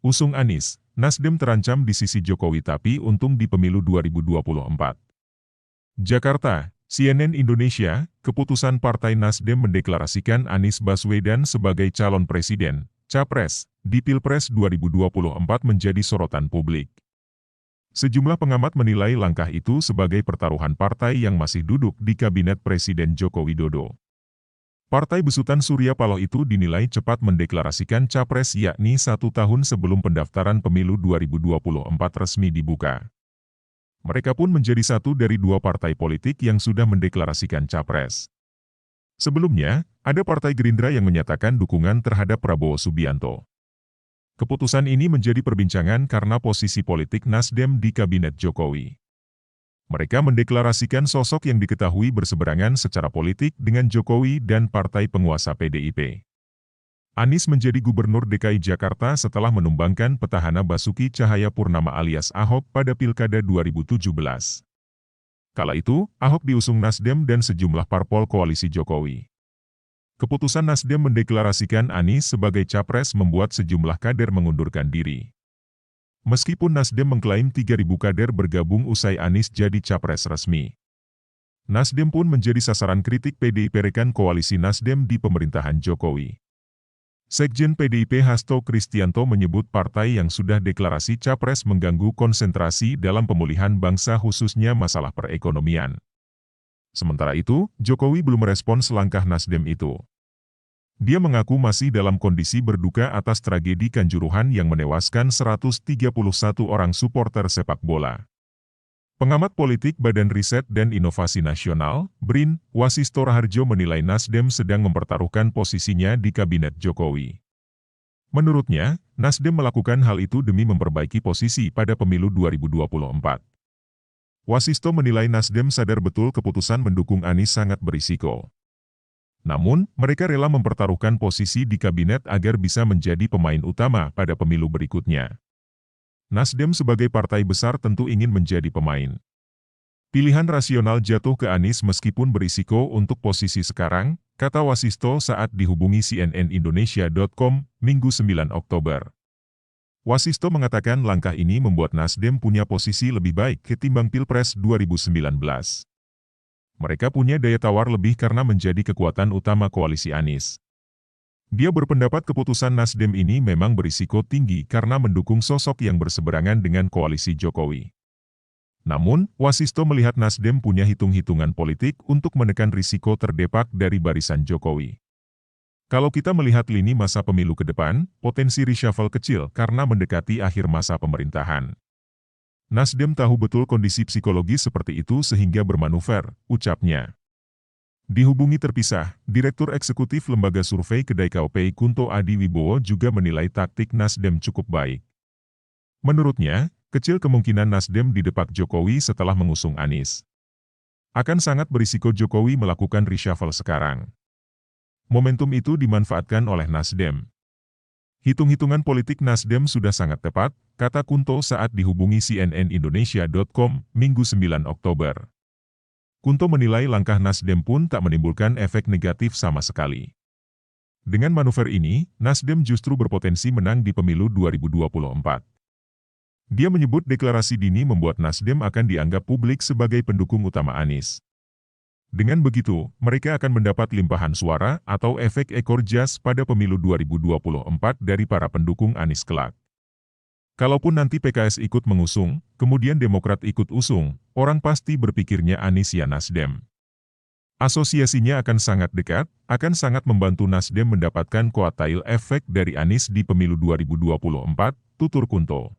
Usung Anies, Nasdem terancam di sisi Jokowi tapi untung di pemilu 2024. Jakarta, CNN Indonesia, keputusan Partai Nasdem mendeklarasikan Anies Baswedan sebagai calon presiden, capres, di Pilpres 2024 menjadi sorotan publik. Sejumlah pengamat menilai langkah itu sebagai pertaruhan partai yang masih duduk di kabinet Presiden Joko Widodo. Partai besutan Surya Paloh itu dinilai cepat mendeklarasikan capres yakni 1 tahun sebelum pendaftaran pemilu 2024 resmi dibuka. Mereka pun menjadi satu dari 2 partai politik yang sudah mendeklarasikan capres. Sebelumnya, ada Partai Gerindra yang menyatakan dukungan terhadap Prabowo Subianto. Keputusan ini menjadi perbincangan karena posisi politik Nasdem di kabinet Jokowi. Mereka mendeklarasikan sosok yang diketahui berseberangan secara politik dengan Jokowi dan partai penguasa PDIP. Anies menjadi gubernur DKI Jakarta setelah menumbangkan petahana Basuki Cahayapurnama alias Ahok pada Pilkada 2017. Kala itu, Ahok diusung Nasdem dan sejumlah parpol koalisi Jokowi. Keputusan Nasdem mendeklarasikan Anies sebagai capres membuat sejumlah kader mengundurkan diri. Meskipun Nasdem mengklaim 3.000 kader bergabung usai Anies jadi capres resmi. Nasdem pun menjadi sasaran kritik PDIP rekan koalisi Nasdem di pemerintahan Jokowi. Sekjen PDIP Hasto Kristianto menyebut partai yang sudah deklarasi capres mengganggu konsentrasi dalam pemulihan bangsa khususnya masalah perekonomian. Sementara itu, Jokowi belum merespons langkah Nasdem itu. Dia mengaku masih dalam kondisi berduka atas tragedi Kanjuruhan yang menewaskan 131 orang supporter sepak bola. Pengamat politik Badan Riset dan Inovasi Nasional, BRIN, Wasisto Raharjo menilai Nasdem sedang mempertaruhkan posisinya di kabinet Jokowi. Menurutnya, Nasdem melakukan hal itu demi memperbaiki posisi pada pemilu 2024. Wasisto menilai Nasdem sadar betul keputusan mendukung Anies sangat berisiko. Namun, mereka rela mempertaruhkan posisi di kabinet agar bisa menjadi pemain utama pada pemilu berikutnya. Nasdem sebagai partai besar tentu ingin menjadi pemain. Pilihan rasional jatuh ke Anies meskipun berisiko untuk posisi sekarang, kata Wasisto saat dihubungi cnnindonesia.com, Minggu 9 Oktober. Wasisto mengatakan langkah ini membuat Nasdem punya posisi lebih baik ketimbang Pilpres 2019. Mereka punya daya tawar lebih karena menjadi kekuatan utama koalisi Anies. Dia berpendapat keputusan Nasdem ini memang berisiko tinggi karena mendukung sosok yang berseberangan dengan koalisi Jokowi. Namun, Wasisto melihat Nasdem punya hitung-hitungan politik untuk menekan risiko terdepak dari barisan Jokowi. Kalau kita melihat lini masa pemilu ke depan, potensi reshuffle kecil karena mendekati akhir masa pemerintahan. Nasdem tahu betul kondisi psikologis seperti itu sehingga bermanuver, ucapnya. Dihubungi terpisah, Direktur Eksekutif Lembaga Survei Kedai KOPI Kunto Adi Wibowo juga menilai taktik Nasdem cukup baik. Menurutnya, kecil kemungkinan Nasdem didepak Jokowi setelah mengusung Anies. Akan sangat berisiko Jokowi melakukan reshuffle sekarang. Momentum itu dimanfaatkan oleh Nasdem. Hitung-hitungan politik Nasdem sudah sangat tepat, kata Kunto saat dihubungi cnnindonesia.com, Minggu 9 Oktober. Kunto menilai langkah Nasdem pun tak menimbulkan efek negatif sama sekali. Dengan manuver ini, Nasdem justru berpotensi menang di pemilu 2024. Dia menyebut deklarasi dini membuat Nasdem akan dianggap publik sebagai pendukung utama Anies. Dengan begitu, mereka akan mendapat limpahan suara atau efek ekor jas pada pemilu 2024 dari para pendukung Anies kelak. Kalaupun nanti PKS ikut mengusung, kemudian Demokrat ikut usung, orang pasti berpikirnya Anies ya Nasdem. Asosiasinya akan sangat dekat, akan sangat membantu Nasdem mendapatkan koatail efek dari Anies di pemilu 2024, tutur Kunto.